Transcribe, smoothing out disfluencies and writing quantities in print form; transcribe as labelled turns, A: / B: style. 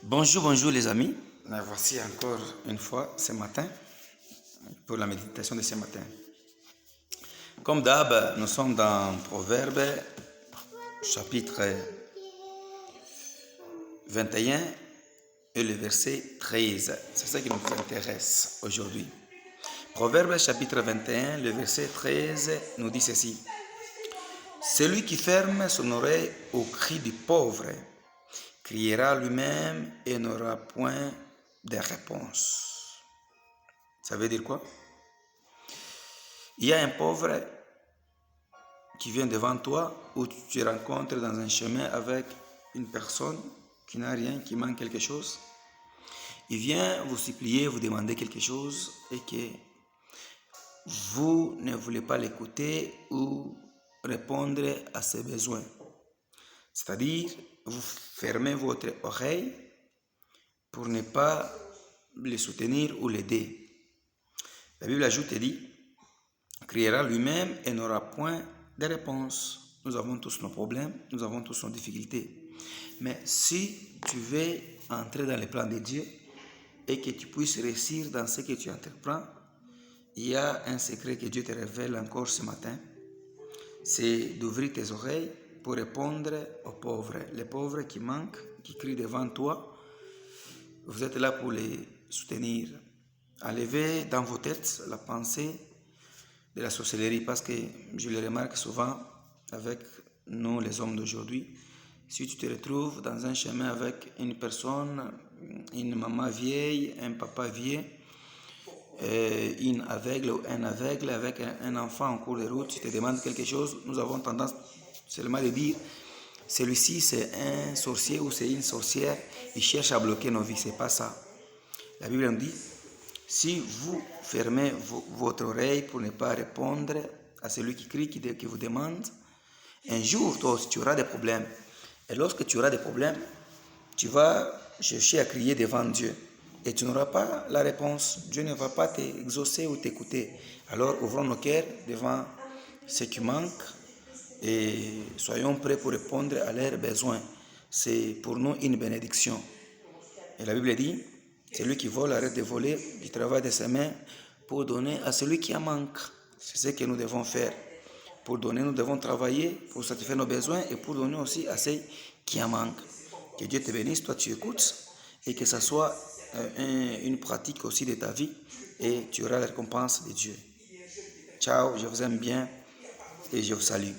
A: Bonjour, bonjour les amis. Me voici encore une fois ce matin pour la méditation de ce matin. Comme d'hab, nous sommes dans Proverbe chapitre 21 et le verset 13. C'est ça qui nous intéresse aujourd'hui. Proverbe chapitre 21, le verset 13 nous dit ceci. Celui qui ferme son oreille au cri du pauvre criera lui-même et n'aura point de réponse. Ça veut dire quoi? Il y a un pauvre qui vient devant toi ou tu te rencontres dans un chemin avec une personne qui n'a rien, qui manque quelque chose. Il vient vous supplier, vous demander quelque chose et que vous ne voulez pas l'écouter ou répondre à ses besoins. C'est-à-dire, vous fermez votre oreille pour ne pas le soutenir ou l'aider. La Bible ajoute et dit, criera lui-même et n'aura point de réponse. Nous avons tous nos problèmes, nous avons tous nos difficultés. Mais si tu veux entrer dans les plans de Dieu et que tu puisses réussir dans ce que tu entreprends, il y a un secret que Dieu te révèle encore ce matin. C'est d'ouvrir tes oreilles pour répondre aux pauvres. Les pauvres qui manquent, qui crient devant toi, vous êtes là pour les soutenir. Enlevez dans vos têtes la pensée de la sorcellerie, parce que je le remarque souvent avec nous les hommes d'aujourd'hui. Si tu te retrouves dans un chemin avec une personne, une maman vieille, un papa vieil, une aveugle ou un aveugle avec un enfant en cours de route, tu te demandes quelque chose, nous avons tendance seulement de dire celui-ci c'est un sorcier ou c'est une sorcière, il cherche à bloquer nos vies. C'est pas ça. La Bible nous dit, si vous fermez votre oreille pour ne pas répondre à celui qui crie, qui vous demande, un jour, toi aussi, tu auras des problèmes. Et lorsque tu auras des problèmes, tu vas chercher à crier devant Dieu. Et tu n'auras pas la réponse. Dieu ne va pas t'exaucer ou t'écouter. Alors, ouvrons nos cœurs devant ce qui manque et soyons prêts pour répondre à leurs besoins. C'est pour nous une bénédiction. Et la Bible dit, celui qui vole arrête de voler du travail de ses mains pour donner à celui qui en manque. C'est ce que nous devons faire. Pour donner, nous devons travailler pour satisfaire nos besoins et pour donner aussi à ceux qui en manquent. Que Dieu te bénisse, toi tu écoutes et que ça soit une pratique aussi de ta vie et tu auras la récompense de Dieu. Ciao, je vous aime bien et je vous salue.